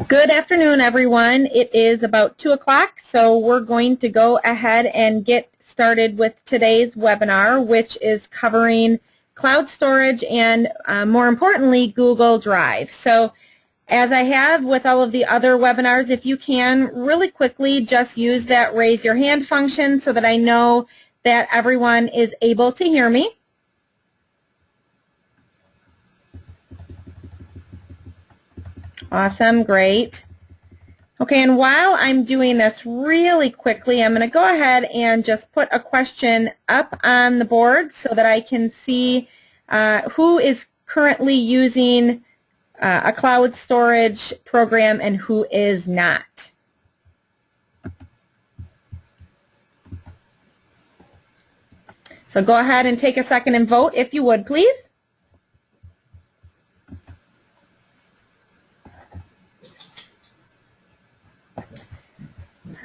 Good afternoon, everyone. It is about 2 o'clock, so we're going to go ahead and get started with today's webinar, which is covering cloud storage and, more importantly, Google Drive. So as I have with all of the other webinars, if you can, really quickly just use that raise your hand function so that I know that everyone is able to hear me. Awesome, great. Okay, and while I'm doing this really quickly, I'm going to go ahead and just put a question up on the board so that I can see who is currently using a cloud storage program and who is not. So go ahead and take a second and vote if you would, please.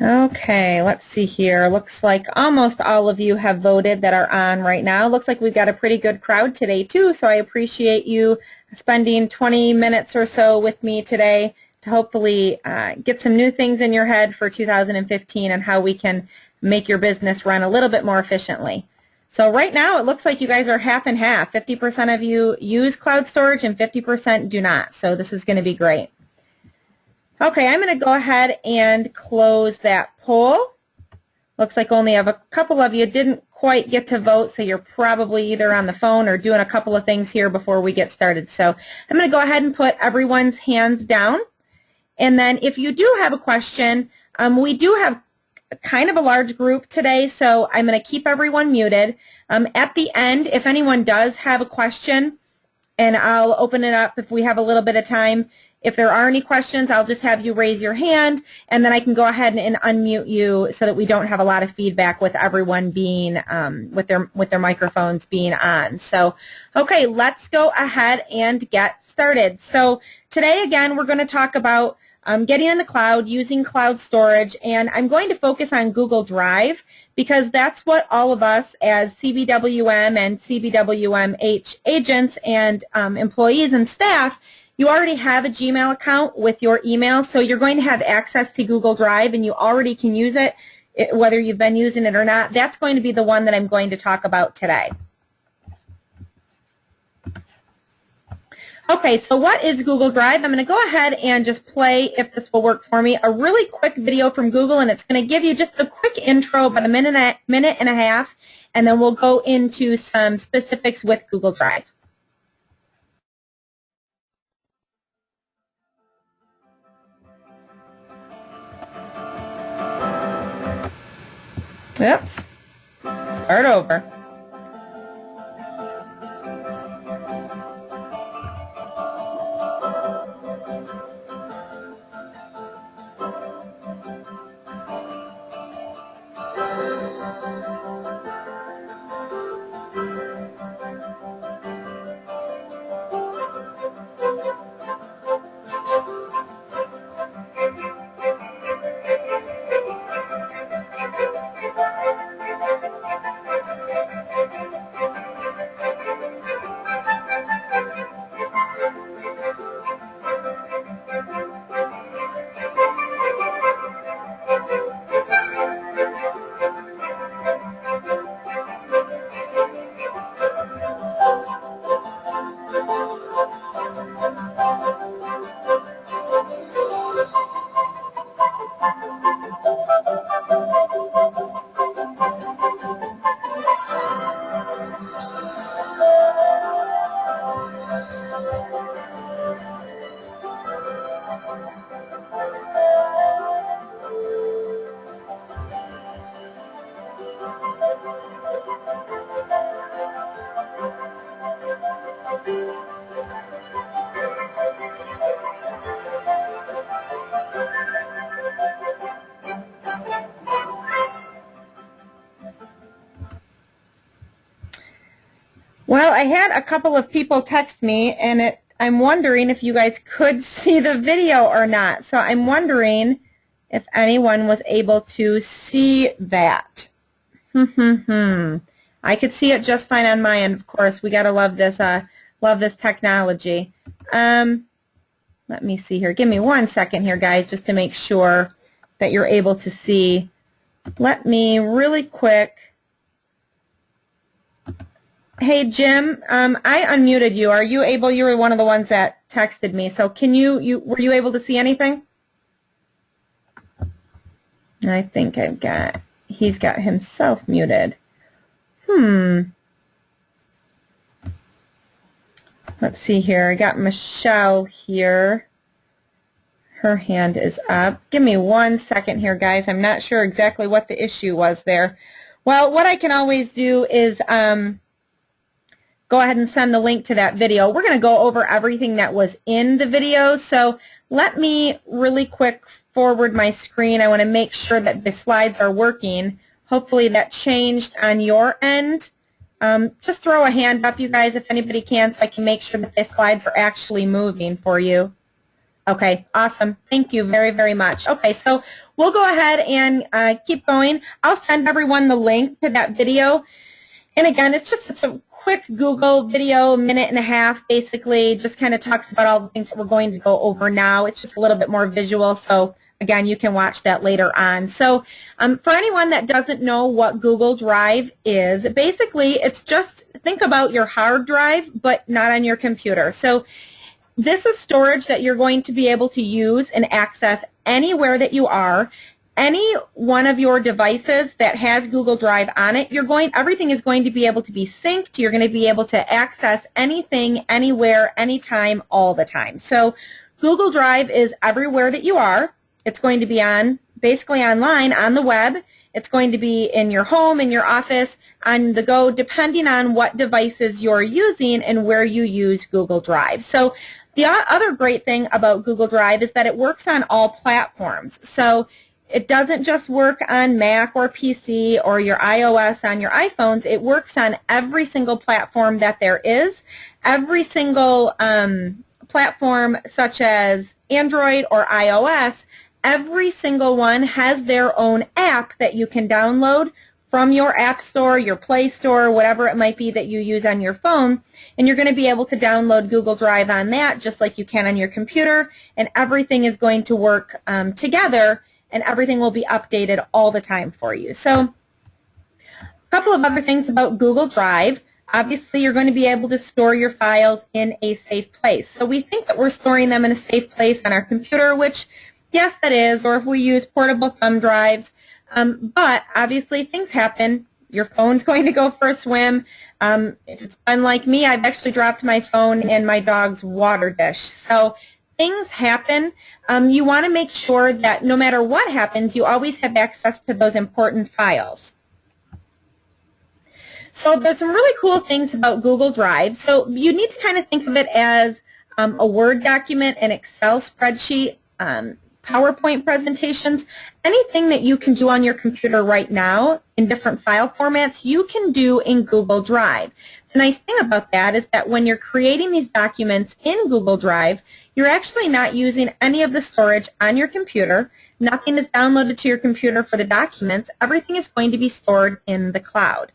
Okay, let's see here. Looks like almost all of you have voted that are on right now. Looks like we've got a pretty good crowd today too, so I appreciate you spending 20 minutes or so with me today to hopefully get some new things in your head for 2015 and how we can make your business run a little bit more efficiently. So right now it looks like you guys are half and half. 50% of you use cloud storage and 50% do not, so this is going to be great. Okay, I'm going to go ahead and close that poll. Looks like only a couple of you didn't quite get to vote, so you're probably either on the phone or doing a couple of things here before we get started. So I'm going to go ahead and put everyone's hands down. And then if you do have a question, we do have kind of a large group today, so I'm going to keep everyone muted. At the end, if anyone does have a question, and I'll open it up if we have a little bit of time. If there are any questions, I'll just have you raise your hand, and then I can go ahead and unmute you so that we don't have a lot of feedback with everyone being with their microphones being on. So, okay, let's go ahead and get started. So today, again, we're going to talk about getting in the cloud, using cloud storage, and I'm going to focus on Google Drive because that's what all of us as CBWM and CBWMH agents and employees and staff, you already have a Gmail account with your email, so you're going to have access to Google Drive and you already can use it, whether you've been using it or not. That's going to be the one that I'm going to talk about today. Okay, so what is Google Drive? I'm going to go ahead and just play, if this will work for me, a really quick video from Google, and it's going to give you just a quick intro, about a minute and a half, and then we'll go into some specifics with Google Drive. Oops. Start over. Well, I had a couple of people text me, and I'm wondering if you guys could see the video or not. So I'm wondering if anyone was able to see that. I could see it just fine on my end, of course. We gotta love this technology. Let's Let me see here. Give me 1 second here, guys, just to make sure that you're able to see. Let me really quick. Hey, Jim, I unmuted you. Are you able? You were one of the ones that texted me. So can were you able to see anything? I think he's got himself muted. Let's see here. I got Michelle here. Her hand is up. Give me 1 second here, guys. I'm not sure exactly what the issue was there. Well, what I can always do is go ahead and send the link to that video. We're going to go over everything that was in the video. So let me really quick forward my screen. I want to make sure that the slides are working. Hopefully that changed on your end. Just throw a hand up, you guys, if anybody can, so I can make sure that the slides are actually moving for you. Okay, awesome. Thank you very, very much. Okay, so we'll go ahead and keep going. I'll send everyone the link to that video. And again, it's a quick Google video, 1.5 minutes, basically, just kind of talks about all the things that we're going to go over now. It's just a little bit more visual, so again, you can watch that later on. So for anyone that doesn't know what Google Drive is, basically it's just, think about your hard drive, but not on your computer. So this is storage that you're going to be able to use and access anywhere that you are. Any one of your devices that has Google Drive on it, everything is going to be able to be synced. You're going to be able to access anything, anywhere, anytime, all the time. So Google Drive is everywhere that you are. It's going to be basically online, on the web. It's going to be in your home, in your office, on the go, depending on what devices you're using and where you use Google Drive. So the other great thing about Google Drive is that it works on all platforms. So it doesn't just work on Mac or PC or your iOS on your iPhones. It works on every single platform that there is. Every single platform, such as Android or iOS, every single one has their own app that you can download from your App Store, your Play Store, whatever it might be that you use on your phone, and you're going to be able to download Google Drive on that just like you can on your computer, and everything is going to work together, and everything will be updated all the time for you. So a couple of other things about Google Drive. Obviously, you're going to be able to store your files in a safe place. So we think that we're storing them in a safe place on our computer, which, yes, that is, or if we use portable thumb drives. But obviously, things happen. Your phone's going to go for a swim. If it's unlike me, I've actually dropped my phone in my dog's water dish. So things happen. You want to make sure that no matter what happens, you always have access to those important files. So there's some really cool things about Google Drive. So you need to kind of think of it as a Word document, an Excel spreadsheet, PowerPoint presentations, anything that you can do on your computer right now in different file formats, you can do in Google Drive. The nice thing about that is that when you're creating these documents in Google Drive, you're actually not using any of the storage on your computer. Nothing is downloaded to your computer for the documents. Everything is going to be stored in the cloud.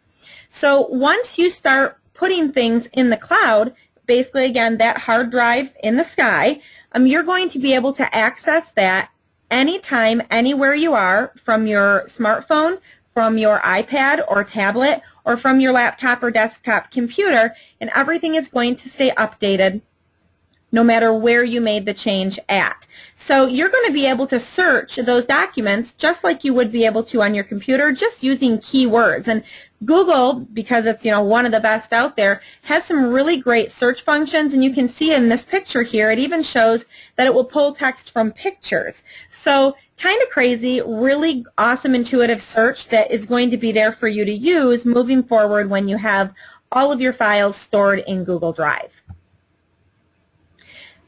So once you start putting things in the cloud, basically, again, that hard drive in the sky, you're going to be able to access that anytime, anywhere you are, from your smartphone, from your iPad or tablet, or from your laptop or desktop computer, and everything is going to stay updated no matter where you made the change at. So you're going to be able to search those documents just like you would be able to on your computer, just using keywords. And Google, because it's one of the best out there, has some really great search functions, and you can see in this picture here, it even shows that it will pull text from pictures. So kind of crazy, really awesome intuitive search that is going to be there for you to use moving forward when you have all of your files stored in Google Drive.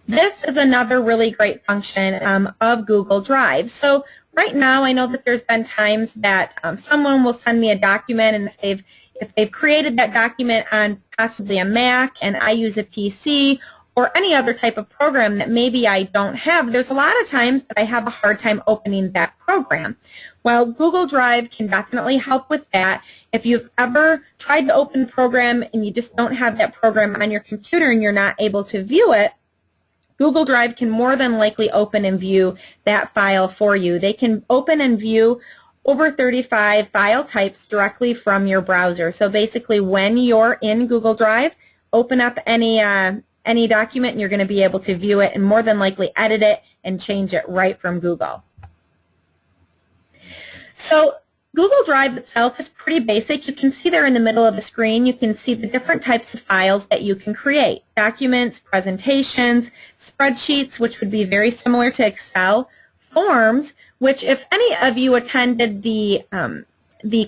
This is another really great function of Google Drive. So right now, I know that there's been times that someone will send me a document, and if they've created that document on possibly a Mac and I use a PC or any other type of program that maybe I don't have, there's a lot of times that I have a hard time opening that program. Well, Google Drive can definitely help with that. If you've ever tried to open a program and you just don't have that program on your computer and you're not able to view it, Google Drive can more than likely open and view that file for you. They can open and view over 35 file types directly from your browser. So basically, when you're in Google Drive, open up any document and you're going to be able to view it and more than likely edit it and change it right from Google. So Google Drive itself is pretty basic. You can see there in the middle of the screen, you can see the different types of files that you can create. Documents, presentations, spreadsheets, which would be very similar to Excel, forms, which if any of you attended the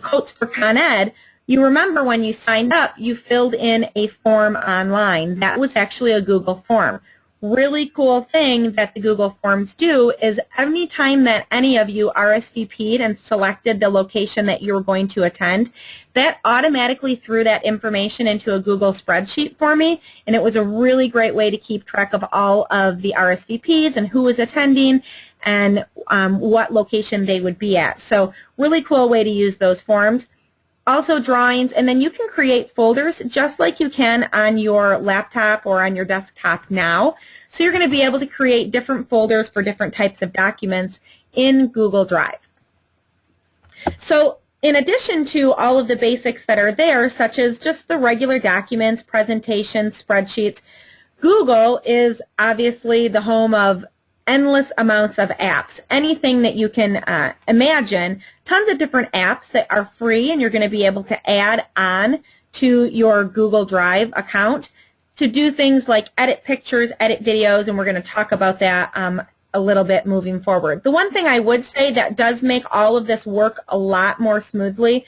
Coats for Con Ed, you remember when you signed up, you filled in a form online. That was actually a Google form. Really cool thing that the Google Forms do is any time that any of you RSVP'd and selected the location that you were going to attend, that automatically threw that information into a Google spreadsheet for me, and it was a really great way to keep track of all of the RSVPs and who was attending and what location they would be at. So really cool way to use those forms. Also drawings, and then you can create folders just like you can on your laptop or on your desktop now. So you're going to be able to create different folders for different types of documents in Google Drive. So in addition to all of the basics that are there, such as just the regular documents, presentations, spreadsheets, Google is obviously the home of endless amounts of apps. Anything that you can imagine, tons of different apps that are free and you're going to be able to add on to your Google Drive account to do things like edit pictures, edit videos, and we're going to talk about that a little bit moving forward. The one thing I would say that does make all of this work a lot more smoothly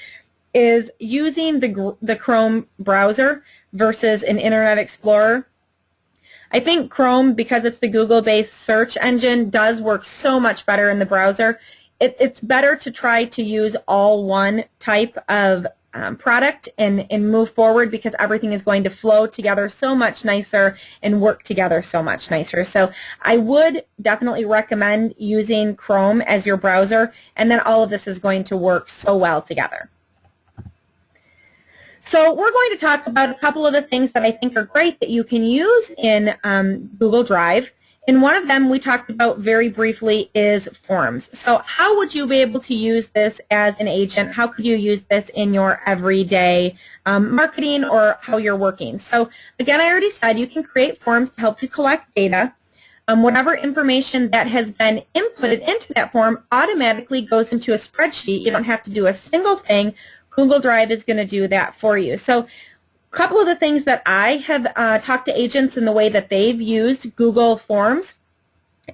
is using the Chrome browser versus an Internet Explorer. I think Chrome, because it's the Google-based search engine, does work so much better in the browser. It's better to try to use all one type of product and move forward because everything is going to flow together so much nicer and work together so much nicer. So I would definitely recommend using Chrome as your browser, and then all of this is going to work so well together. So we're going to talk about a couple of the things that I think are great that you can use in Google Drive. And one of them we talked about very briefly is forms. So how would you be able to use this as an agent? How could you use this in your everyday marketing or how you're working? So again, I already said you can create forms to help you collect data. Whatever information that has been inputted into that form automatically goes into a spreadsheet. You don't have to do a single thing. Google Drive is going to do that for you. So a couple of the things that I have talked to agents in the way that they've used Google Forms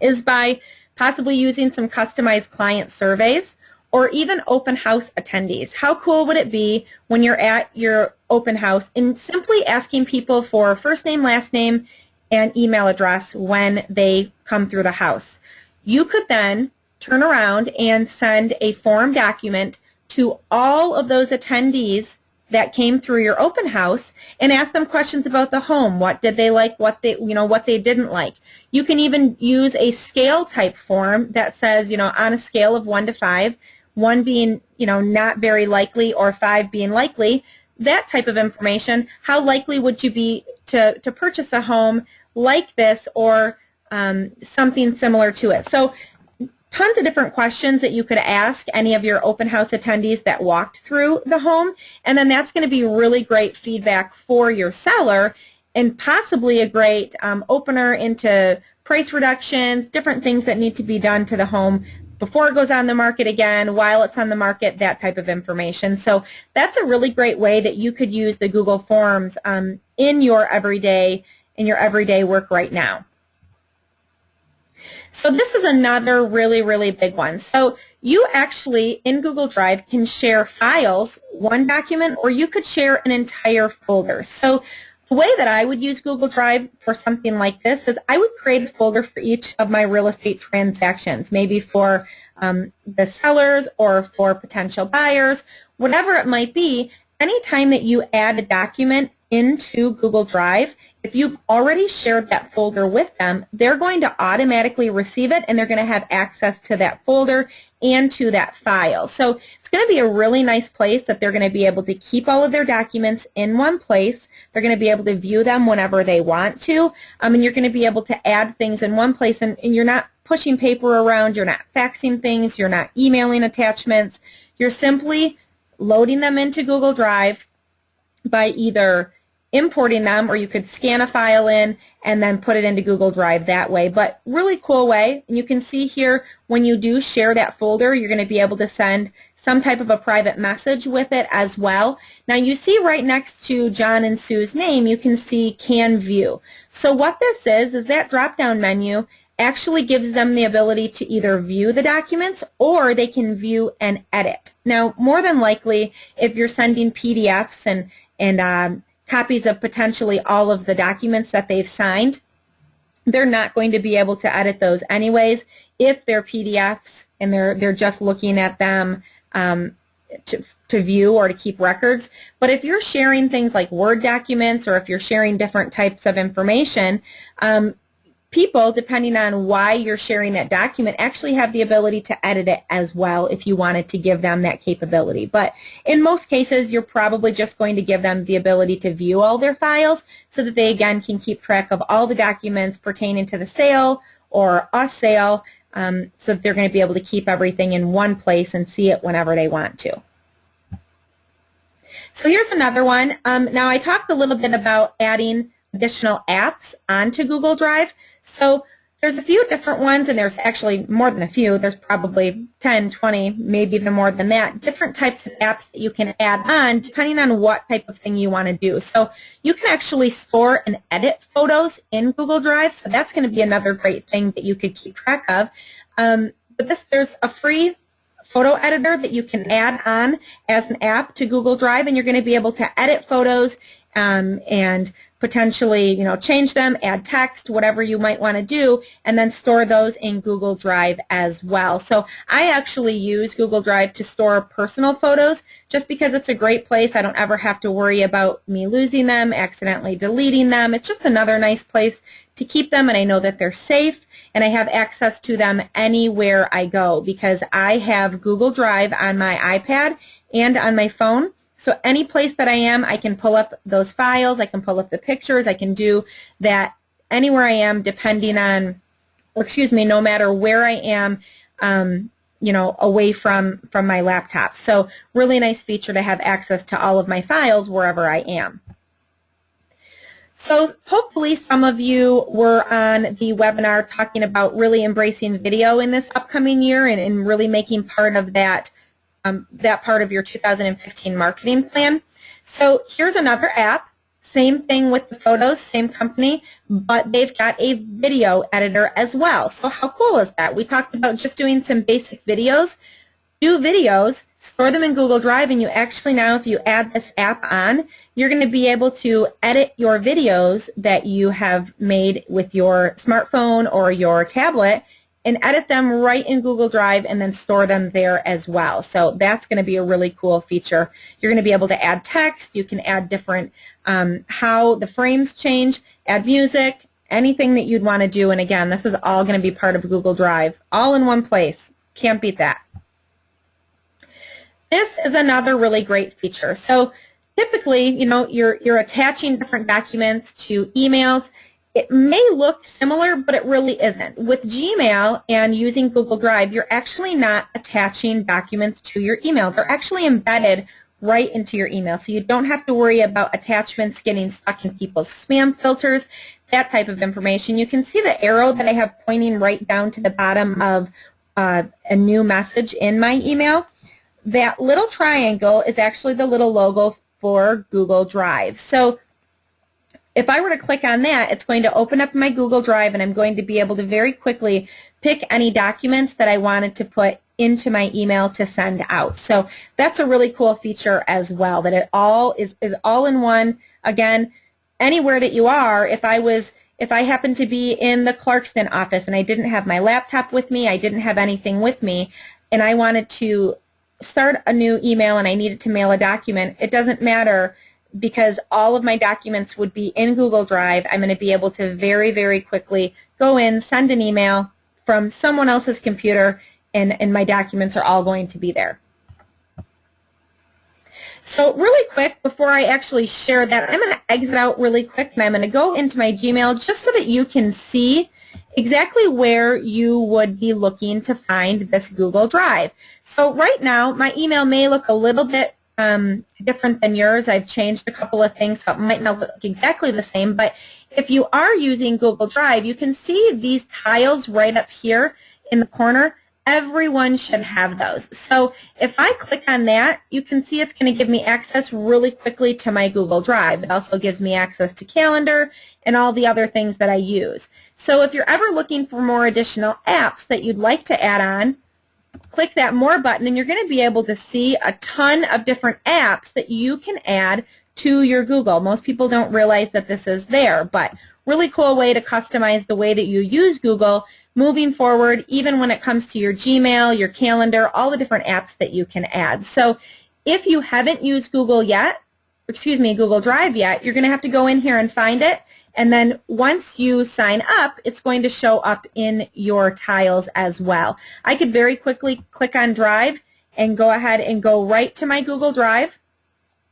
is by possibly using some customized client surveys or even open house attendees. How cool would it be when you're at your open house and simply asking people for first name, last name, and email address when they come through the house? You could then turn around and send a form document to all of those attendees that came through your open house and ask them questions about the home. What did they like, what they didn't like. You can even use a scale type form that says, on a scale of 1 to 5, 1 being, not very likely or 5 being likely, that type of information. How likely would you be to purchase a home like this or something similar to it? So tons of different questions that you could ask any of your open house attendees that walked through the home, and then that's going to be really great feedback for your seller and possibly a great opener into price reductions, different things that need to be done to the home before it goes on the market again, while it's on the market, that type of information. So that's a really great way that you could use the Google Forms in your everyday work right now. So this is another really, really big one. So you actually, in Google Drive, can share files, one document, or you could share an entire folder. So the way that I would use Google Drive for something like this is I would create a folder for each of my real estate transactions, maybe for the sellers or for potential buyers, whatever it might be. Anytime that you add a document into Google Drive, if you've already shared that folder with them, they're going to automatically receive it and they're going to have access to that folder and to that file. So it's It's going to be a really nice place that they're going to be able to keep all of their documents in one place. They're going to be able to view them whenever they want to, and you're going to be able to add things in one place, and you're not pushing paper around, you're not faxing things, you're not emailing attachments. You're simply loading them into Google Drive by either importing them, or you could scan a file in and then put it into Google Drive that way. But really cool way. And you can see here when you do share that folder, you're going to be able to send some type of a private message with it as well. Now you see right next to John and Sue's name, you can see Can View. So what this is that drop-down menu actually gives them the ability to either view the documents or they can view and edit. Now, more than likely, if you're sending PDFs and copies of potentially all of the documents that they've signed, they're not going to be able to edit those anyways if they're PDFs and they're just looking at them to view or to keep records. But if you're sharing things like Word documents, or if you're sharing different types of information, people, depending on why you're sharing that document, actually have the ability to edit it as well if you wanted to give them that capability. But in most cases, you're probably just going to give them the ability to view all their files so that they, again, can keep track of all the documents pertaining to the sale or a sale, so that they're going to be able to keep everything in one place and see it whenever they want to. So here's another one. Now, I talked a little bit about adding additional apps onto Google Drive. So there's a few different ones, and there's actually more than a few. There's probably 10, 20, maybe even more than that, different types of apps that you can add on depending on what type of thing you want to do. So you can actually store and edit photos in Google Drive, so that's going to be another great thing that you could keep track of. But there's a free photo editor that you can add on as an app to Google Drive, and you're going to be able to edit photos and potentially, change them, add text, whatever you might want to do, and then store those in Google Drive as well. So I actually use Google Drive to store personal photos just because it's a great place. I don't ever have to worry about me losing them, accidentally deleting them. It's just another nice place to keep them, and I know that they're safe, and I have access to them anywhere I go because I have Google Drive on my iPad and on my phone. So any place that I am, I can pull up those files, I can pull up the pictures, I can do that anywhere I am depending on, no matter where I am, away from my laptop. So really nice feature to have access to all of my files wherever I am. So hopefully some of you were on the webinar talking about really embracing video in this upcoming year and really making part of that part of your 2015 marketing plan. So here's another app, same thing with the photos, same company, but they've got a video editor as well. So how cool is that? We talked about just doing some basic videos. Do videos, store them in Google Drive, and you actually now, if you add this app on, you're going to be able to edit your videos that you have made with your smartphone or your tablet and edit them right in Google Drive and then store them there as well. So that's going to be a really cool feature. You're going to be able to add text. You can add different, how the frames change, add music, anything that you'd want to do. And again, this is all going to be part of Google Drive, all in one place. Can't beat that. This is another really great feature. So typically, you're attaching different documents to emails. It may look similar, but it really isn't. With Gmail and using Google Drive, you're actually not attaching documents to your email. They're actually embedded right into your email, so you don't have to worry about attachments getting stuck in people's spam filters, that type of information. You can see the arrow that I have pointing right down to the bottom of a new message in my email. That little triangle is actually the little logo for Google Drive. So if I were to click on that, it's going to open up my Google Drive, and I'm going to be able to very quickly pick any documents that I wanted to put into my email to send out. So that's a really cool feature as well, that it all is all in one. Again, anywhere that you are, if I happened to be in the Clarkston office and I didn't have my laptop with me, I didn't have anything with me, and I wanted to start a new email and I needed to mail a document, it doesn't matter, because all of my documents would be in Google Drive. I'm going to be able to very, very quickly go in, send an email from someone else's computer, and my documents are all going to be there. So really quick, before I actually share that, I'm going to exit out really quick, and I'm going to go into my Gmail just so that you can see exactly where you would be looking to find this Google Drive. So right now, my email may look a little bit different than yours. I've changed a couple of things, so it might not look exactly the same, but if you are using Google Drive, you can see these tiles right up here in the corner. Everyone should have those. So if I click on that, you can see it's going to give me access really quickly to my Google Drive. It also gives me access to Calendar and all the other things that I use. So if you're ever looking for more additional apps that you'd like to add on, click that More button, and you're going to be able to see a ton of different apps that you can add to your Google. Most people don't realize that this is there, but really cool way to customize the way that you use Google moving forward, even when it comes to your Gmail, your calendar, all the different apps that you can add. So if you haven't used Google Drive yet, you're going to have to go in here and find it. And then once you sign up, it's going to show up in your tiles as well. I could very quickly click on Drive and go ahead and go right to my Google Drive.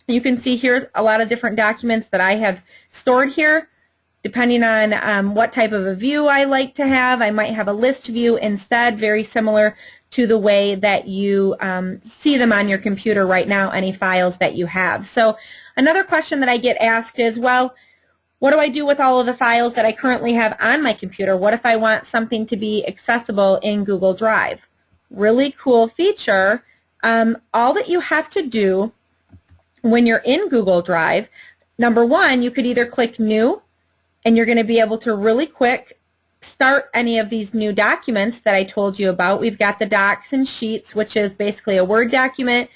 You can see here a lot of different documents that I have stored here. Depending on what type of a view I like to have, I might have a list view instead, very similar to the way that you see them on your computer right now, any files that you have. So another question that I get asked is, well, what do I do with all of the files that I currently have on my computer? What if I want something to be accessible in Google Drive? Really cool feature. All that you have to do when you're in Google Drive, number one, you could either click New, and you're going to be able to really quick start any of these new documents that I told you about. We've got the Docs and Sheets, which is basically a Word document.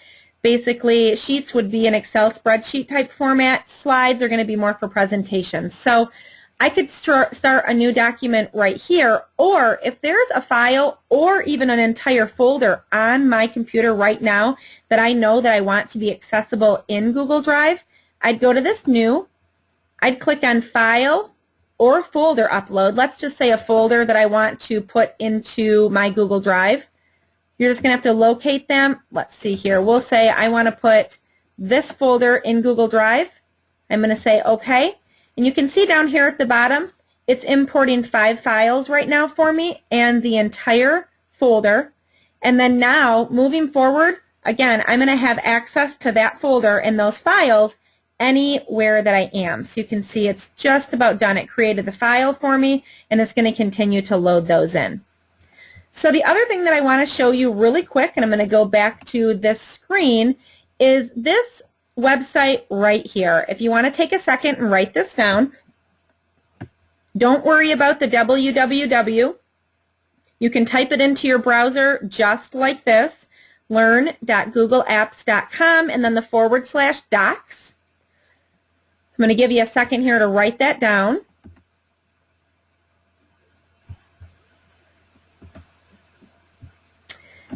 Basically, Sheets would be an Excel spreadsheet type format. Slides are going to be more for presentations. So I could start a new document right here, or if there's a file or even an entire folder on my computer right now that I know that I want to be accessible in Google Drive, I'd go to this New, I'd click on File or Folder Upload. Let's just say a folder that I want to put into my Google Drive. You're just going to have to locate them. Let's see here. We'll say I want to put this folder in Google Drive. I'm going to say OK. And you can see down here at the bottom, it's importing 5 files right now for me and the entire folder. And then now, moving forward, again, I'm going to have access to that folder and those files anywhere that I am. So you can see it's just about done. It created the file for me, and it's going to continue to load those in. So the other thing that I want to show you really quick, and I'm going to go back to this screen, is this website right here. If you want to take a second and write this down, don't worry about the www. You can type it into your browser just like this, learn.googleapps.com, and then the /docs. I'm going to give you a second here to write that down.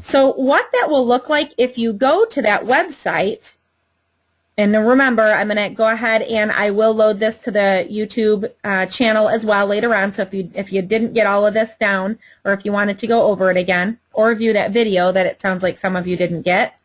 So what that will look like if you go to that website, and remember, I'm going to go ahead and I will load this to the YouTube channel as well later on, so if you didn't get all of this down, or if you wanted to go over it again, or view that video that it sounds like some of you didn't get,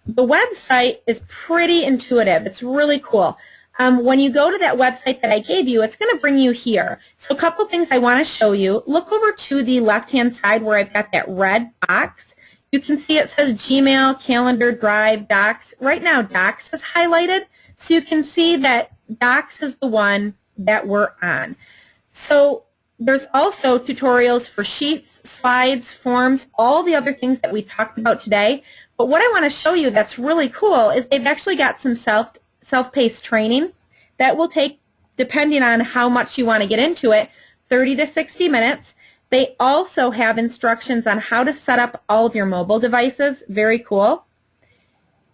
the website is pretty intuitive. It's really cool. When you go to that website that I gave you, it's going to bring you here. So a couple things I want to show you. Look over to the left-hand side where I've got that red box. You can see it says Gmail, Calendar, Drive, Docs. Right now, Docs is highlighted, so you can see that Docs is the one that we're on. So there's also tutorials for Sheets, Slides, Forms, all the other things that we talked about today. But what I want to show you that's really cool is they've actually got some self-paced training that will take, depending on how much you want to get into it, 30 to 60 minutes. They also have instructions on how to set up all of your mobile devices. Very cool.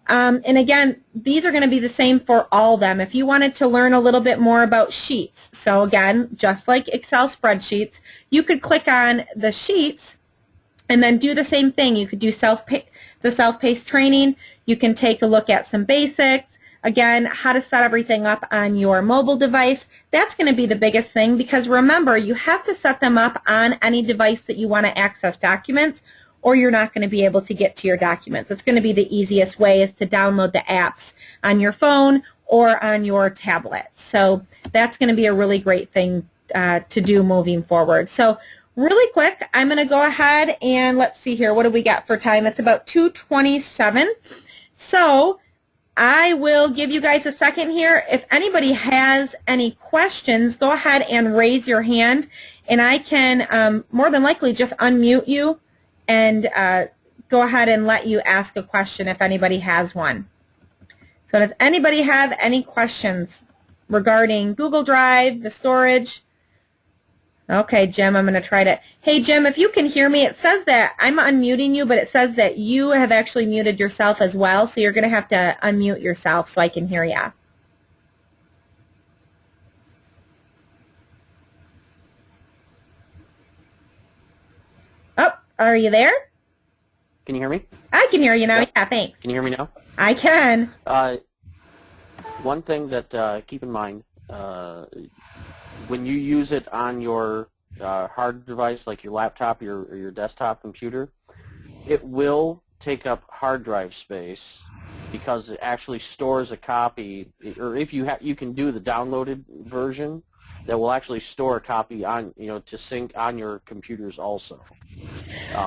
And again, these are going to be the same for all of them. If you wanted to learn a little bit more about Sheets, so again, just like Excel spreadsheets, you could click on the Sheets and then do the same thing. You could do the self-paced training. You can take a look at some basics. Again, how to set everything up on your mobile device. That's going to be the biggest thing, because remember, you have to set them up on any device that you want to access documents, or you're not going to be able to get to your documents. It's going to be the easiest way is to download the apps on your phone or on your tablet. So that's going to be a really great thing to do moving forward. So really quick, I'm going to go ahead and let's see here. What do we got for time? It's about 2:27. So I will give you guys a second here. If anybody has any questions, go ahead and raise your hand, and I can more than likely just unmute you and go ahead and let you ask a question if anybody has one. So does anybody have any questions regarding Google Drive, the storage? Okay, Jim, I'm going to try to. Hey, Jim, if you can hear me, it says that I'm unmuting you, but it says that you have actually muted yourself as well, so you're going to have to unmute yourself so I can hear you. Oh, are you there? Can you hear me? I can hear you now. Yeah, thanks. Can you hear me now? I can. One thing that keep in mind, when you use it on your hard device, like your laptop or your desktop computer, it will take up hard drive space because it actually stores a copy, or if you can do the downloaded version, that will actually store a copy on, to sync on your computers also.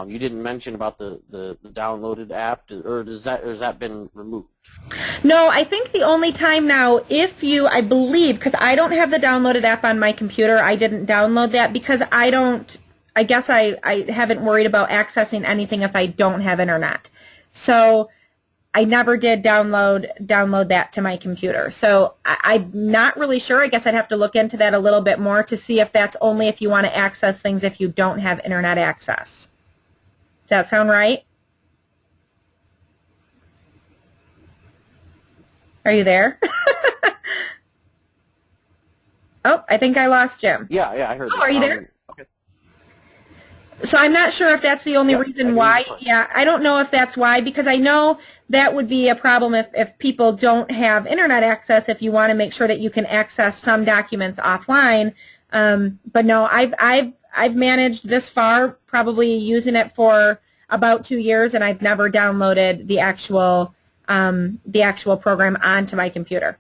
You didn't mention about the downloaded app, or has that been removed? No, I think the only time now, I believe, because I don't have the downloaded app on my computer, I didn't download that because I guess I haven't worried about accessing anything if I don't have internet. So I never did download that to my computer. So I'm not really sure. I guess I'd have to look into that a little bit more to see if that's only if you want to access things if you don't have internet access. Does that sound right? Are you there? Oh, I think I lost Jim. Yeah, I heard. Oh, are you there? Okay. So I'm not sure if that's the only reason why. Yeah, I don't know if that's why, because I know that would be a problem if people don't have internet access, if you want to make sure that you can access some documents offline. But no, I've managed this far, probably using it for about 2 years, and I've never downloaded the actual program onto my computer.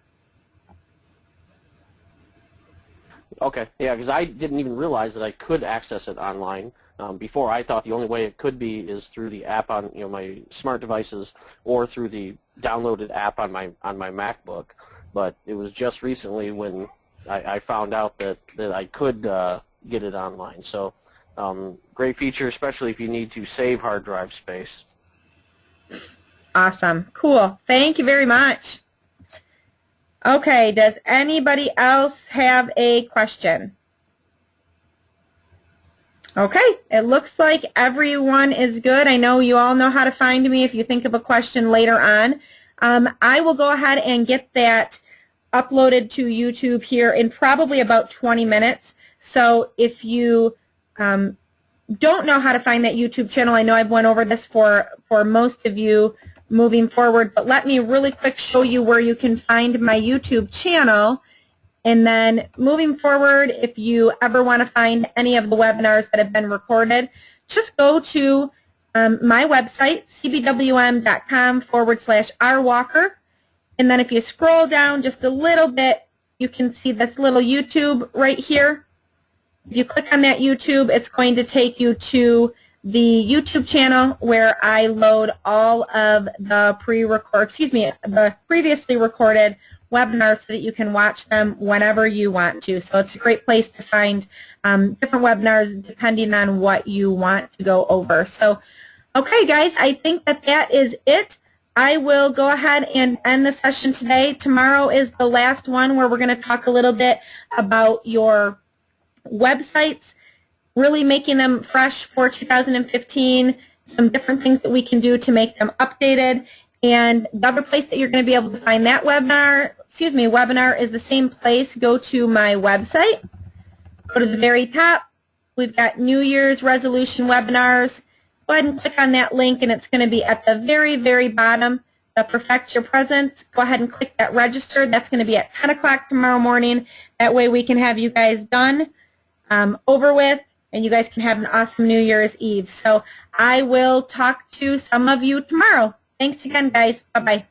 Okay, yeah, because I didn't even realize that I could access it online. Before, I thought the only way it could be is through the app on my smart devices or through the downloaded app on my MacBook. But it was just recently when I found out that I could get it online. So great feature, especially if you need to save hard drive space. Awesome. Cool. Thank you very much. Okay, does anybody else have a question? Okay, it looks like everyone is good. I know you all know how to find me if you think of a question later on. I will go ahead and get that uploaded to YouTube here in probably about 20 minutes. So if you don't know how to find that YouTube channel, I know I've went over this for most of you moving forward, but let me really quick show you where you can find my YouTube channel. And then moving forward, if you ever want to find any of the webinars that have been recorded, just go to my website, cbwm.com/rwalker. And then if you scroll down just a little bit, you can see this little YouTube right here. If you click on that YouTube, it's going to take you to the YouTube channel where I load all of the the previously recorded webinars so that you can watch them whenever you want to. So it's a great place to find different webinars depending on what you want to go over. So, okay, guys, I think that is it. I will go ahead and end the session today. Tomorrow is the last one where we're going to talk a little bit about your websites, really making them fresh for 2015, some different things that we can do to make them updated. And the other place that you're going to be able to find that webinar is the same place. Go to my website. Go to the very top. We've got New Year's resolution webinars. Go ahead and click on that link, and it's going to be at the very, very bottom. The Perfect Your Presence. Go ahead and click that register. That's going to be at 10 o'clock tomorrow morning. That way we can have you guys done, over with, and you guys can have an awesome New Year's Eve. So I will talk to some of you tomorrow. Thanks again, guys. Bye-bye.